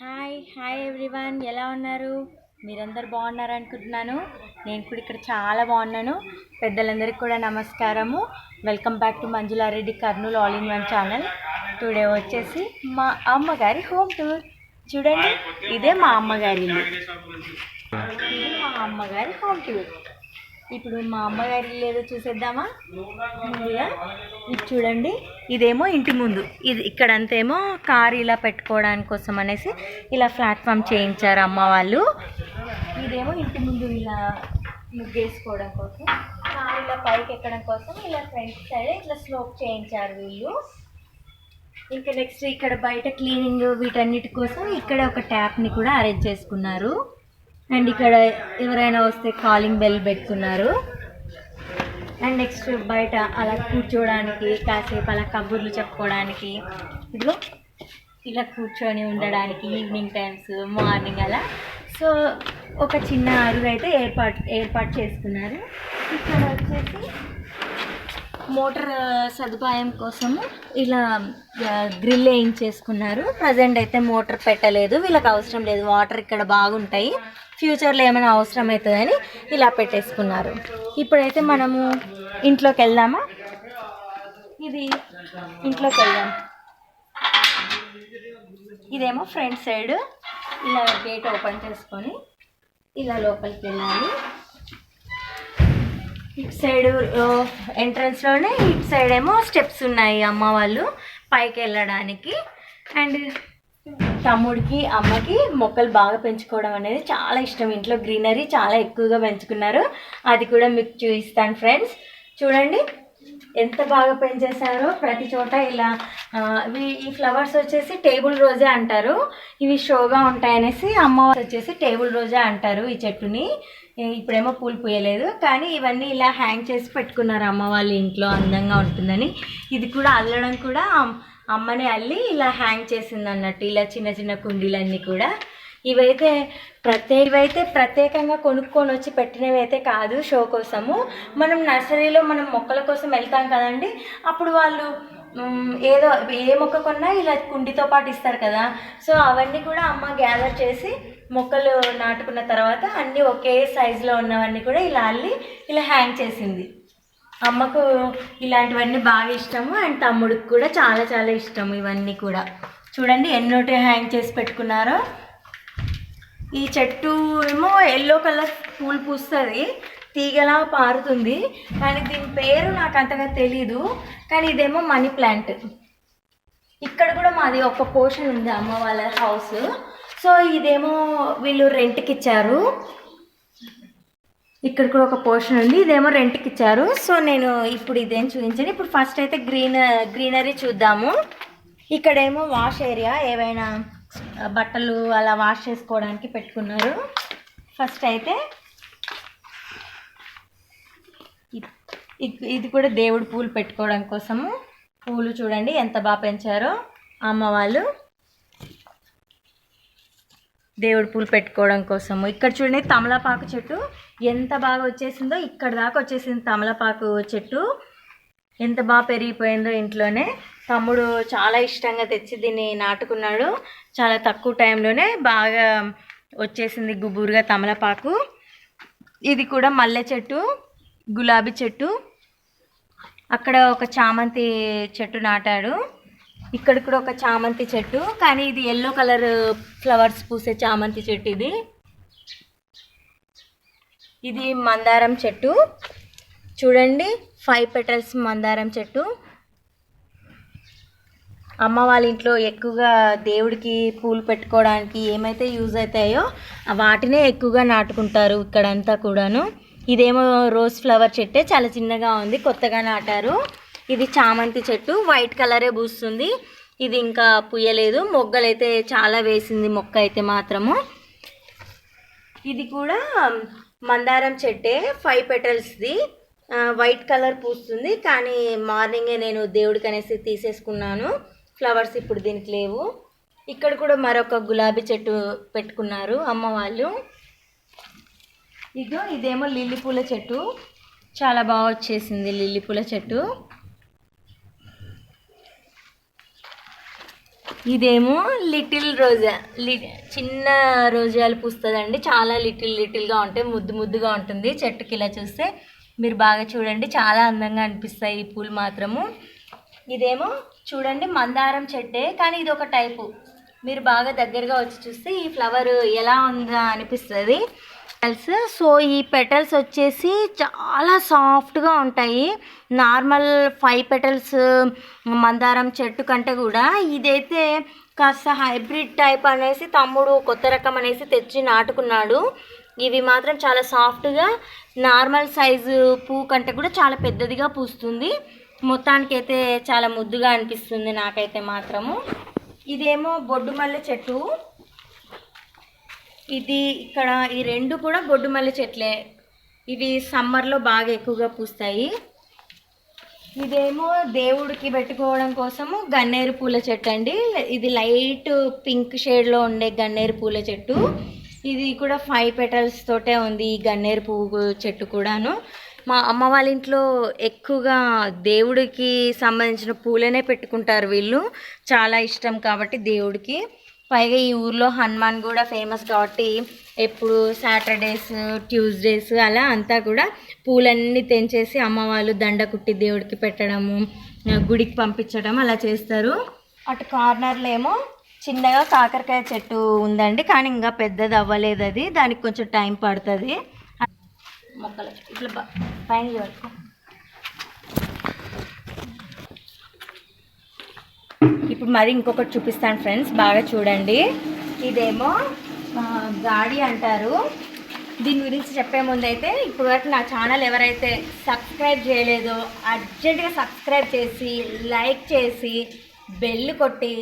Hi everyone, ఎలా ఉన్నారు? మీరందరు బాగున్నారు అనుకుంటున్నాను. నేను కూడా ఇక్కడ చాలా బాగున్నాను. పెద్దలందరికీ కూడా నమస్కారము. Welcome back to Manjula Reddy Kurnool all in one channel. Today వచ్చేసి మా అమ్మగారి హోమ్ టూర్. చూడండి, ఇదే మా అమ్మగారి ఇల్లు. ఇది మా అమ్మగారి హోమ్ టూర్. ఇప్పుడు మా అమ్మగారి ఇల్లు ఏదో చూసేద్దామా? ముందుగా ఇది చూడండి, ఇదేమో ఇంటి ముందు. ఇది ఇక్కడంతేమో కారు ఇలా పెట్టుకోవడానికి కోసం అనేసి ఇలా ప్లాట్ఫామ్ చేయించారు అమ్మ వాళ్ళు. ఇదేమో ఇంటి ముందు ఇలా ముగ్గేసుకోవడం కోసం, కారు ఇలా పైకి ఎక్కడం కోసం ఇలా ఫ్రంట్ సైడ్ ఇట్లా స్లోప్ చేయించారు వీళ్ళు. ఇంకా నెక్స్ట్ ఇక్కడ బయట క్లీనింగ్ వీటన్నిటి కోసం ఇక్కడ ఒక ట్యాప్ని కూడా అరేంజ్ చేసుకున్నారు. అండ్ ఇక్కడ ఎవరైనా వస్తే కాలింగ్ బెల్ పెట్టుకున్నారు. అండ్ నెక్స్ట్ బయట అలా కూర్చోవడానికి, కాసేపు అలా కబుర్లు చెప్పుకోవడానికి, ఇదిగో ఇలా కూర్చొని ఉండడానికి ఈవినింగ్ టైమ్స్, మార్నింగ్ అలా. సో ఒక చిన్న అరుగు అయితే ఏర్పాటు చేసుకున్నారు. ఇక్కడ వచ్చేసి మోటార్ సదుపాయం కోసము ఇలా గ్రిల్ వేయించేసుకున్నారు. ప్రజెంట్ అయితే మోటార్ పెట్టలేదు, వీళ్ళకి అవసరం లేదు. వాటర్ ఇక్కడ బాగుంటాయి, ఫ్యూచర్లో ఏమైనా అవసరం అవుతుందని ఇలా పెట్టేసుకున్నారు. ఇప్పుడైతే మనము ఇంట్లోకి వెళ్దామా? ఇది ఇంట్లోకి వెళ్దాం. ఇదేమో ఫ్రంట్ సైడ్ ఇలా గేట్ ఓపెన్ చేసుకొని ఇలా లోపలికి వెళ్ళాలి. ఇటు సైడ్ ఎంట్రన్స్లోనే ఇటు సైడ్ ఏమో స్టెప్స్ ఉన్నాయి అమ్మ వాళ్ళు పైకి వెళ్ళడానికి. అండ్ తమ్ముడికి అమ్మకి మొక్కలు బాగా పెంచుకోవడం అనేది చాలా ఇష్టం. ఇంట్లో గ్రీనరీ చాలా ఎక్కువగా పెంచుకున్నారు. అది కూడా మీకు చూపిస్తాను ఫ్రెండ్స్. చూడండి ఎంత బాగా పెంచేశారో. ప్రతి చోట ఇలా ఈ ఫ్లవర్స్ వచ్చేసి టేబుల్ రోజే అంటారు. ఇవి షోగా ఉంటాయనేసి అమ్మవారు వచ్చేసి టేబుల్ రోజే అంటారు ఈ చెట్టుని. ఇప్పుడేమో పూలు పూయలేదు, కానీ ఇవన్నీ ఇలా హ్యాంగ్ చేసి పెట్టుకున్నారు అమ్మ వాళ్ళ ఇంట్లో, అందంగా ఉంటుందని. ఇది కూడా అల్లడం కూడా అమ్మనే అల్లి ఇలా హ్యాంగ్ చేసింది అన్నట్టు. ఇలా చిన్న చిన్న కుండీలన్నీ కూడా ఇవైతే ప్రత్యేకంగా కొనుక్కొని వచ్చి పెట్టినవి అయితే కాదు, షో కోసము. మనం నర్సరీలో మనం మొక్కల కోసం వెళ్తాం కదండి, అప్పుడు వాళ్ళు ఏదో ఏ మొక్క కొన్నా ఇలా కుండీతో పాటు ఇస్తారు కదా. సో అవన్నీ కూడా అమ్మ గ్యాదర్ చేసి మొక్కలు నాటుకున్న తర్వాత అన్నీ ఒకే సైజులో ఉన్నవన్నీ కూడా ఇలా అల్లి ఇలా హ్యాంగ్ చేసింది. అమ్మకు ఇలాంటివన్నీ బాగా ఇష్టము. అండ్ తమ్ముడికి కూడా చాలా చాలా ఇష్టము ఇవన్నీ కూడా. చూడండి ఎన్నోటి హ్యాంగ్ చేసి పెట్టుకున్నారో. ఈ చెట్టు ఏమో ఎల్లో కలర్ పూలు పూస్తుంది, తీగలా పారుతుంది, కానీ దీని పేరు నాకు అంతగా తెలీదు. కానీ ఇదేమో మనీ ప్లాంట్. ఇక్కడ కూడా మాది ఒక పోర్షన్ ఉంది అమ్మ వాళ్ళ హౌస్. సో ఇదేమో వీళ్ళు రెంట్కి ఇచ్చారు. ఇక్కడ కూడా ఒక పోర్షన్ ఉంది, ఇదేమో రెంట్కి ఇచ్చారు. సో నేను ఇప్పుడు ఇదేం చూపించాను. ఇప్పుడు ఫస్ట్ అయితే గ్రీనరీ చూద్దాము. ఇక్కడేమో వాష్ ఏరియా, ఏవైనా బట్టలు అలా వాష్ చేసుకోవడానికి పెట్టుకున్నారు. ఫస్ట్ అయితే ఇది కూడా దేవుడి పూలు పెట్టుకోవడం కోసము. పూలు చూడండి ఎంత బాగా పెంచారో అమ్మ వాళ్ళు, దేవుడి పూలు పెట్టుకోవడం కోసము. ఇక్కడ చూడండి తమలపాకు చెట్టు ఎంత బాగా వచ్చేసిందో, ఇక్కడ దాకా వచ్చేసింది తమలపాకు చెట్టు. ఎంత బాగా పెరిగిపోయిందో ఇంట్లోనే. తమ్ముడు చాలా ఇష్టంగా తెచ్చి దీన్ని నాటుకున్నాడు. చాలా తక్కువ టైంలోనే బాగా వచ్చేసింది గుబురుగా తమలపాకు. ఇది కూడా మల్లె చెట్టు, గులాబీ చెట్టు. అక్కడ ఒక చామంతి చెట్టు నాటాడు. ఇక్కడ కూడా ఒక చామంతి చెట్టు, కానీ ఇది ఎల్లో కలర్ ఫ్లవర్స్ పూసే చామంతి చెట్టు. ఇది మందారం చెట్టు చూడండి, 5 పెటల్స్ మందారం చెట్టు. అమ్మ వాళ్ళ ఇంట్లో ఎక్కువగా దేవుడికి పూలు పెట్టుకోవడానికి ఏమైతే యూజ్ అవుతాయో వాటినే ఎక్కువగా నాటుకుంటారు ఇక్కడంతా కూడాను. ఇదేమో రోజ్ ఫ్లవర్ చెట్టే, చాలా చిన్నగా ఉంది, కొత్తగా నాటారు. ఇది చామంతి చెట్టు, వైట్ కలరే పూస్తుంది. ఇది ఇంకా పుయ్యలేదు, మొగ్గలైతే చాలా వేసింది మొక్క అయితే మాత్రము. ఇది కూడా మందారం చెట్టే, 5 పెటల్స్ది, వైట్ కలర్ పూస్తుంది. కానీ మార్నింగే నేను దేవుడికి అనేసి తీసేసుకున్నాను, ఫ్లవర్స్ ఇప్పుడు దీనికి లేవు. ఇక్కడ కూడా మరొక గులాబీ చెట్టు పెట్టుకున్నారు అమ్మ వాళ్ళు. ఇదేమో లిల్లీ పూల చెట్టు, చాలా బాగా వచ్చేసింది లిల్లీ పూల చెట్టు. ఇదేమో లిటిల్ రోజా, చిన్న రోజాలు పూస్తుందండి. చాలా లిటిల్గా ఉంటాయి, ముద్దు ముద్దుగా ఉంటుంది. చెట్టుకి ఇలా చూస్తే మీరు బాగా చూడండి, చాలా అందంగా అనిపిస్తాయి ఈ పూలు మాత్రము. ఇదేమో చూడండి మందారం చెట్టే, కానీ ఇది ఒక టైపు. మీరు బాగా దగ్గరగా వచ్చి చూస్తే ఈ ఫ్లవర్ ఎలా ఉందా అనిపిస్తుంది. సో ఈ పెటల్స్ వచ్చేసి చాలా సాఫ్ట్గా ఉంటాయి. నార్మల్ 5 పెటల్స్ మందారం చెట్టు కంటే కూడా ఇదైతే కాస్త హైబ్రిడ్ టైప్ అనేసి తమ్ముడు కొత్త రకం అనేసి తెచ్చి నాటుకున్నాడు. ఇవి మాత్రం చాలా సాఫ్ట్గా నార్మల్ సైజు పువ్వు కంటే కూడా చాలా పెద్దదిగా పూస్తుంది. మొత్తానికైతే చాలా ముద్దుగా అనిపిస్తుంది నాకైతే మాత్రము. ఇదేమో బొడ్డు మల్లె చెట్టు. ఇది ఇక్కడ ఈ రెండు కూడా బొడ్డు మల్లె చెట్లే. ఇవి సమ్మర్లో బాగా ఎక్కువగా పూస్తాయి. ఇదేమో దేవుడికి పెట్టుకోవడం కోసము గన్నేరు పూల చెట్టు అండి. ఇది లైట్ పింక్ షేడ్లో ఉండే గన్నేరు పూల చెట్టు. ఇది కూడా 5 పెటల్స్ తోటే ఉంది ఈ గన్నేరు పువ్వు చెట్టు కూడాను. మా అమ్మ వాళ్ళ ఇంట్లో ఎక్కువగా దేవుడికి సంబంధించిన పూలనే పెట్టుకుంటారు వీళ్ళు. చాలా ఇష్టం కాబట్టి దేవుడికి. పైగా ఈ ఊర్లో హనుమాన్ కూడా ఫేమస్ కాబట్టి ఎప్పుడు సాటర్డేస్, ట్యూస్డేస్ అలా అంతా కూడా పూలన్నీ తెంచేసి అమ్మ వాళ్ళు దండ కుట్టి దేవుడికి పెట్టడము, గుడికి పంపించడం అలా చేస్తారు. అటు కార్నర్లో ఏమో చిన్నగా కాకరకాయ చెట్టు ఉందండి, కానీ ఇంకా పెద్దది అవ్వలేదు. అది దానికి కొంచెం టైం పడుతుంది. మొక్కలు ఇట్లా పైన వరకు. ఇప్పుడు మరి ఇంకొకటి చూపిస్తాను ఫ్రెండ్స్, బాగా చూడండి. ఇదేమో గాడి అంటారు. దీని గురించి చెప్పే ముందు అయితే ఇప్పుడు వరకు నా ఛానల్ ఎవరైతే సబ్స్క్రైబ్ చేయలేదో అర్జెంటుగా సబ్స్క్రైబ్ చేసి, లైక్ చేసి, బెల్ కొట్టి,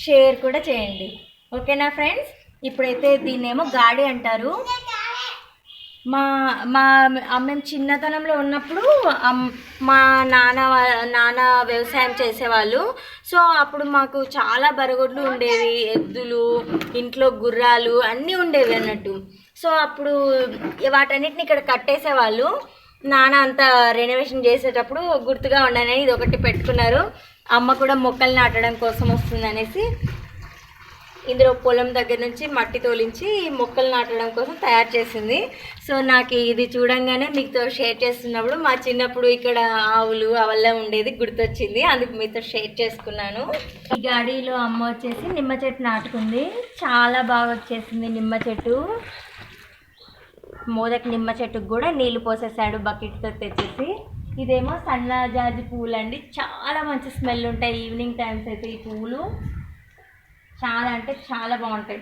షేర్ కూడా చేయండి. ఓకేనా ఫ్రెండ్స్? ఇప్పుడైతే దీన్నేమో గాడి అంటారు. మేము చిన్నతనంలో ఉన్నప్పుడు మా నాన్న వ్యవసాయం చేసేవాళ్ళు. సో అప్పుడు మాకు చాలా బరగొడ్లు ఉండేవి, ఎద్దులు, ఇంట్లో గుర్రాలు అన్నీ ఉండేవి అన్నట్టు. సో అప్పుడు వాటన్నిటిని ఇక్కడ కట్టేసేవాళ్ళు. నాన్న అంతా రెనోవేషన్ చేసేటప్పుడు గుర్తుగా ఉండని ఇది ఒకటి పెట్టుకున్నారు. అమ్మ కూడా మొక్కలు నాటడం కోసం వస్తుంది అనేసి ఇందులో పొలం దగ్గర నుంచి మట్టి తోలించి మొక్కలు నాటడం కోసం తయారు చేసింది. సో నాకు ఇది చూడంగానే మీతో షేర్ చేస్తున్నప్పుడు మా చిన్నప్పుడు ఇక్కడ ఆవులు అవల్ల ఉండేది గుర్తొచ్చింది, అందుకు మీతో షేర్ చేసుకున్నాను. ఈ గాడిలో అమ్మ వచ్చేసి నిమ్మ చెట్టు నాటుకుంది. చాలా బాగా వచ్చేసింది నిమ్మ చెట్టు. మోదకి నిమ్మ చెట్టుకు కూడా నీళ్లు పోసేసాడు బకెట్తో తెచ్చేసి. ఇదేమో సన్నజాజి పువ్వులు అండి, చాలా మంచి స్మెల్ ఉంటాయి ఈవినింగ్ టైమ్స్ అయితే. ఈ పువ్వులు చాలా అంటే చాలా బాగుంటాయి.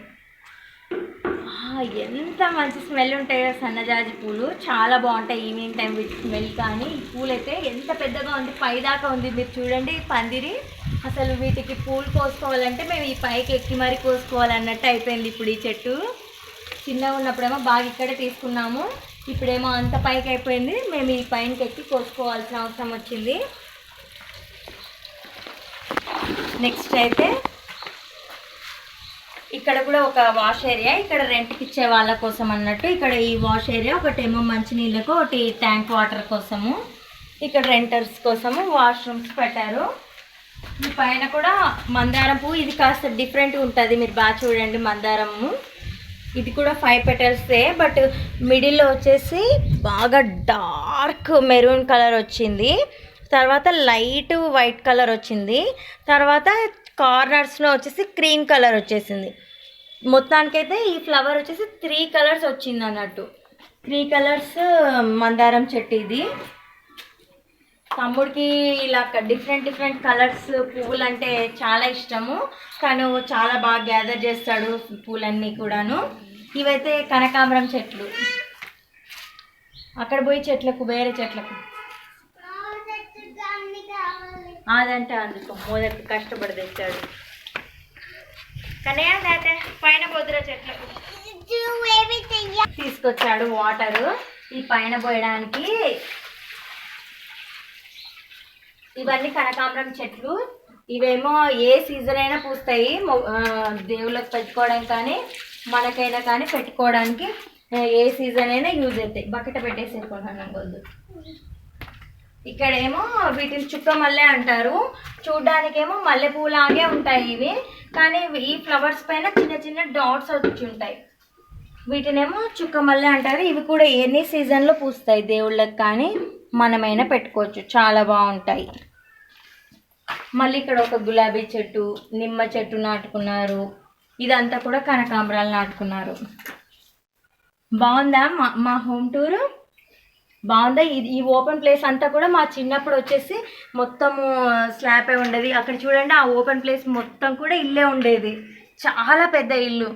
ఎంత మంచి స్మెల్ ఉంటాయో సన్నజాజి పూలు, చాలా బాగుంటాయి ఈవినింగ్ టైం వీటి స్మెల్. కానీ ఈ పూలు అయితే ఎంత పెద్దగా ఉంది, పైదాకా ఉంది. మీరు చూడండి పందిరి. అసలు వీటికి పూలు కోసుకోవాలంటే మేము ఈ పైకి ఎక్కి మరీ కోసుకోవాలన్నట్టు అయిపోయింది ఇప్పుడు ఈ చెట్టు. చిన్నగా ఉన్నప్పుడేమో బాగా ఇక్కడే తీసుకున్నాము, ఇప్పుడేమో అంత పైకి అయిపోయింది. మేము ఈ పైనకి ఎక్కి కోసుకోవాల్సిన అవసరం వచ్చింది. నెక్స్ట్ అయితే ఇక్కడ కూడా ఒక వాష్ ఏరియా, ఇక్కడ రెంట్కి ఇచ్చే వాళ్ళ కోసం అన్నట్టు. ఇక్కడ ఈ వాష్ ఏరియా ఒకటేమో మంచినీళ్ళకు, ఒకటి ట్యాంక్ వాటర్ కోసము. ఇక్కడ రెంటర్స్ కోసము వాష్రూమ్స్ పెట్టారు. ఈ పైన కూడా మందారం పువ్వు, ఇది కాస్త డిఫరెంట్గా ఉంటుంది. మీరు బాగా చూడండి మందారము. ఇది కూడా 5 పెటల్సే, బట్ మిడిల్లో వచ్చేసి బాగా డార్క్ మెరూన్ కలర్ వచ్చింది. తర్వాత లైట్ వైట్ కలర్ వచ్చింది. తర్వాత కార్నర్స్లో వచ్చేసి క్రీమ్ కలర్ వచ్చేసింది. మొత్తానికైతే ఈ ఫ్లవర్ వచ్చేసి 3 కలర్స్ వచ్చింది అన్నట్టు. 3 కలర్స్ మందారం చెట్టు ఇది. తమ్ముడికి ఇలా డిఫరెంట్ కలర్స్ పువ్వులు అంటే చాలా ఇష్టము. తను చాలా బాగా గ్యాదర్ చేస్తాడు పూలన్నీ కూడాను. ఇవైతే కనకాంబరం చెట్లు. అక్కడ పోయి చెట్లకు, వేరే చెట్లకు అదంటే అందుకో మొదటి కష్టపడి తెచ్చాడు. కానీ అయితే పైన బొద్దుర చెట్లకు తీసుకొచ్చాడు వాటరు ఈ పైన పోయడానికి. ఇవన్నీ కనకాంబరం చెట్లు. ఇవేమో ఏ సీజన్ అయినా పూస్తాయి. దేవుళ్ళకి పెట్టుకోవడానికి కానీ మనకైనా కానీ పెట్టుకోవడానికి ఏ సీజన్ అయినా యూజ్ అవుతాయి. బకెట్ పెట్టేసేసుకుంటాను వద్దు. ఇక్కడేమో వీటిని చుక్క మల్లె అంటారు. చూడ్డానికేమో మల్లెపూలాగే ఉంటాయి ఇవి, కానీ ఈ ఫ్లవర్స్ పైన చిన్న చిన్న డాట్స్ వచ్చి ఉంటాయి. వీటినేమో చుక్క మల్లె అంటారు. ఇవి కూడా ఎనీ సీజన్లో పూస్తాయి, దేవుళ్ళకి కానీ మనమైనా పెట్టుకోవచ్చు, చాలా బాగుంటాయి. మళ్ళీ ఇక్కడ ఒక గులాబీ చెట్టు, నిమ్మ చెట్టు నాటుకున్నారు. ఇదంతా కూడా కనకాంబరాలు నాటుకున్నారు. బాగుందా మా హోమ్ టూర్? బాగుందా? ఈ ఓపెన్ ప్లేస్ అంతా కూడా మా చిన్నప్పుడు వచ్చేసి మొత్తము స్లాబే ఉండేది. అక్కడ చూడండి, ఆ ఓపెన్ ప్లేస్ మొత్తం కూడా ఇల్లే ఉండేది. చాలా పెద్ద ఇల్లు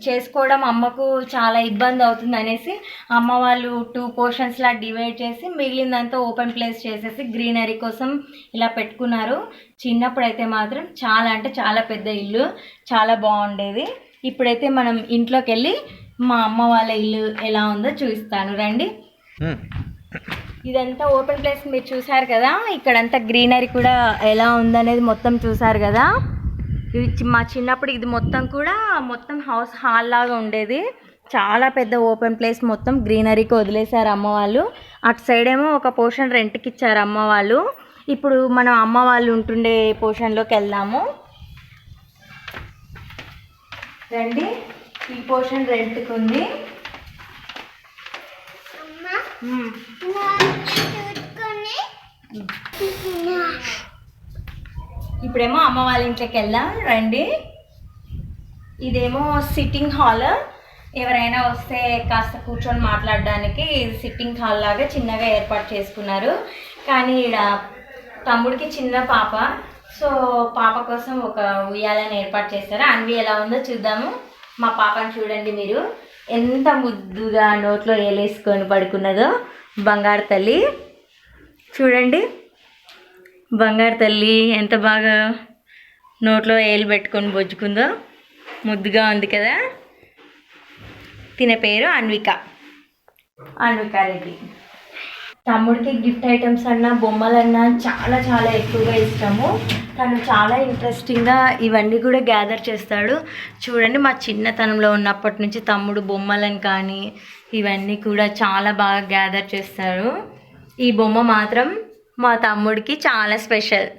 చేసుకోవడం అమ్మకు చాలా ఇబ్బంది అవుతుంది అనేసి అమ్మ వాళ్ళు 2 పోర్షన్స్లా డివైడ్ చేసి మిగిలిందంతా ఓపెన్ ప్లేస్ చేసేసి గ్రీనరీ కోసం ఇలా పెట్టుకున్నారు. చిన్నప్పుడు అయితే మాత్రం చాలా అంటే చాలా పెద్ద ఇల్లు, చాలా బాగుండేది. ఇప్పుడైతే మనం ఇంట్లోకి వెళ్ళి మా అమ్మ వాళ్ళ ఇల్లు ఎలా ఉందో చూపిస్తాను, రండి. ఇదంతా ఓపెన్ ప్లేస్ మీరు చూసారు కదా, ఇక్కడంతా గ్రీనరీ కూడా ఎలా ఉందనేది మొత్తం చూసారు కదా. మా చిన్నప్పుడు ఇది మొత్తం హౌస్ హాల్ లాగా ఉండేది. చాలా పెద్ద ఓపెన్ ప్లేస్, మొత్తం గ్రీనరీకి వదిలేశారు అమ్మ వాళ్ళు. అటు సైడ్ ఏమో ఒక పోర్షన్ రెంట్కి ఇచ్చారు అమ్మ వాళ్ళు. ఇప్పుడు మనం అమ్మ వాళ్ళు ఉంటుండే పోర్షన్లోకి వెళ్దాము, రండి. ఈ పోర్షన్ రెంట్కి ఉంది. ఇప్పుడేమో అమ్మ వాళ్ళ ఇంట్లోకి వెళ్దాం, రండి. ఇదేమో సిట్టింగ్ హాల్, ఎవరైనా వస్తే కాస్త కూర్చొని మాట్లాడడానికి సిట్టింగ్ హాల్ లాగా చిన్నగా ఏర్పాటు చేసుకున్నారు. కానీ ఇక్కడ తమ్ముడికి చిన్న పాప, సో పాప కోసం ఒక ఉయ్యాలని ఏర్పాటు చేశారు. అన్వి ఎలా ఉందో చూద్దాము. మా పాపను చూడండి మీరు, ఎంత ముద్దుగా నోట్లో ఏలేసుకొని పడుకున్నదో. బంగారు తల్లి చూడండి, బంగారు తల్లి ఎంత బాగా నోట్లో ఏలు పెట్టుకొని బొజ్జుకుందో, ముద్దుగా ఉంది కదా. తినే పేరు అన్విక రెడ్డి. తమ్ముడికి గిఫ్ట్ ఐటమ్స్ అన్నా బొమ్మలన్నా చాలా చాలా ఎక్కువగా ఇష్టము. తను చాలా ఇంట్రెస్టింగ్గా ఇవన్నీ కూడా గ్యాదర్ చేస్తాడు. చూడండి, మా చిన్నతనంలో ఉన్నప్పటి నుంచి తమ్ముడు బొమ్మలను కానీ ఇవన్నీ కూడా చాలా బాగా గ్యాదర్ చేస్తాడు. ఈ బొమ్మ మాత్రం మా తమ్ముడికి చాలా స్పెషల్.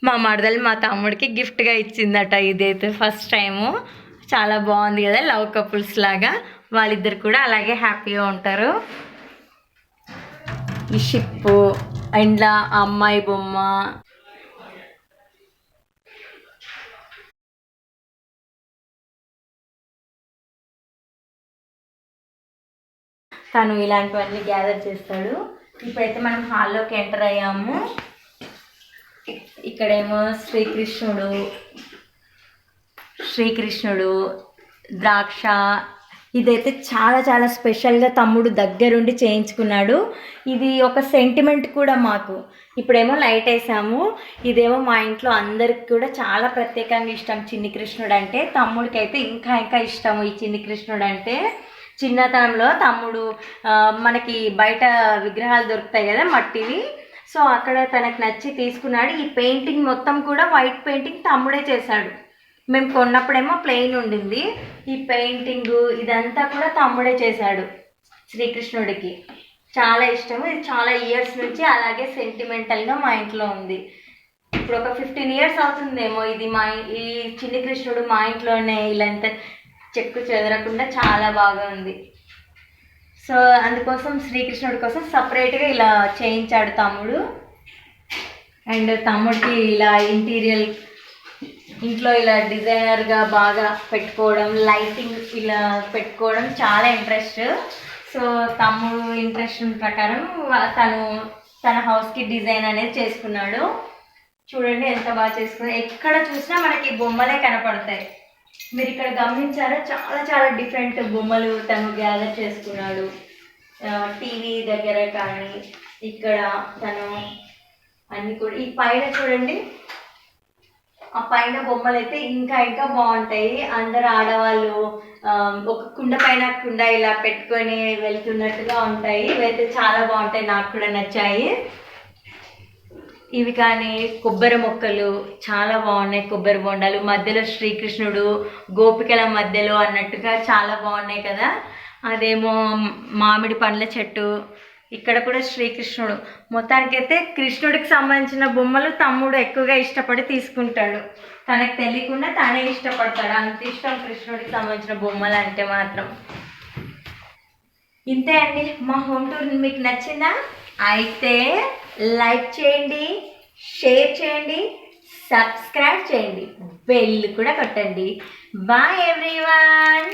మా మరదలు మా తమ్ముడికి గిఫ్ట్గా ఇచ్చిందట. ఇదైతే ఫస్ట్ టైము. చాలా బాగుంది కదా, లవ్ కపుల్స్ లాగా. వాళ్ళిద్దరు కూడా అలాగే హ్యాపీగా ఉంటారు. ఈ షిప్పు అండ్ అమ్మాయి బొమ్మ, తను ఇలాంటివన్నీ గ్యాదర్ చేస్తాడు. ఇప్పుడైతే మనం హాల్లోకి ఎంటర్ అయ్యాము. ఇక్కడేమో శ్రీకృష్ణుడు, ద్రాక్ష. ఇదైతే చాలా చాలా స్పెషల్గా తమ్ముడు దగ్గరుండి చేయించుకున్నాడు. ఇది ఒక సెంటిమెంట్ కూడా మాకు. ఇప్పుడేమో లైట్ వేసాము. ఇదేమో మా ఇంట్లో అందరికి కూడా చాలా ప్రత్యేకంగా ఇష్టం చిన్ని కృష్ణుడు అంటే. తమ్ముడికి అయితే ఇంకా ఇంకా ఇష్టము ఈ చిన్ని కృష్ణుడు అంటే. చిన్నతనంలో తమ్ముడు మనకి బయట విగ్రహాలు దొరుకుతాయి కదా మట్టివి, సో అక్కడ తనకు నచ్చి తీసుకున్నాడు. ఈ పెయింటింగ్ మొత్తం కూడా వైట్ పెయింటింగ్ తమ్ముడే చేశాడు. మేము కొన్నప్పుడేమో ప్లెయిన్ ఉండింది. ఈ పెయింటింగ్ ఇదంతా కూడా తమ్ముడే చేశాడు. శ్రీకృష్ణుడికి చాలా ఇష్టము. ఇది చాలా ఇయర్స్ నుంచి అలాగే సెంటిమెంటల్గా మా ఇంట్లో ఉంది. ఇప్పుడు ఒక 15 ఇయర్స్ అవుతుందేమో ఇది ఈ చిన్ని కృష్ణుడు మా ఇంట్లోనే ఇలా ఎంత చెక్కు చెదరకుండా చాలా బాగా ఉంది. సో అందుకోసం శ్రీకృష్ణుడి కోసం సపరేట్గా ఇలా చేయించాడు తమ్ముడు. అండ్ తమ్ముడికి ఇలా ఇంట్లో ఇలా డిజైనర్గా బాగా పెట్టుకోవడం, లైటింగ్ ఇలా పెట్టుకోవడం చాలా ఇంట్రెస్ట్. సో తమ్ముడు ఇంట్రెస్ట్ ప్రకారం తన హౌస్కి డిజైన్ అనేది చేసుకున్నాడు. చూడండి ఎంత బాగా చేసుకున్నాడు. ఎక్కడ చూసినా మనకి బొమ్మలే కనపడతాయి. మీరు ఇక్కడ గమనించారా, చాలా చాలా డిఫరెంట్ బొమ్మలు తను గ్యాదర్ చేసుకున్నాడు. టీవీ దగ్గర కానీ ఇక్కడ తను అన్నీ కూడా. ఈ పైన చూడండి, ఆ పైన బొమ్మలు అయితే ఇంకా ఇంకా బాగుంటాయి. అందరు ఆడవాళ్ళు ఒక కుండ పైన కుండ ఇలా పెట్టుకొని వెళ్తున్నట్టుగా ఉంటాయి. ఇవైతే చాలా బాగుంటాయి, నాకు కూడా నచ్చాయి. ఇవి కానీ కొబ్బరి మొక్కలు చాలా బాగున్నాయి. కొబ్బరి బొండాలు మధ్యలో శ్రీకృష్ణుడు గోపికల మధ్యలో అన్నట్టుగా చాలా బాగున్నాయి కదా. అదేమో మామిడి పండ్ల చెట్టు, ఇక్కడ కూడా శ్రీకృష్ణుడు. మొత్తానికైతే కృష్ణుడికి సంబంధించిన బొమ్మలు తమ్ముడు ఎక్కువగా ఇష్టపడి తీసుకుంటాడు. తనకు తెలియకుండా తనే ఇష్టపడతాడు. అంత ఇష్టం కృష్ణుడికి సంబంధించిన బొమ్మలు అంటే మాత్రం. ఇంతే అండి మా హోమ్ టూర్. మీకు నచ్చిందా? అయితే లైక్ చేయండి, షేర్ చేయండి, సబ్స్క్రైబ్ చేయండి, బెల్ కూడా కొట్టండి. Bye everyone.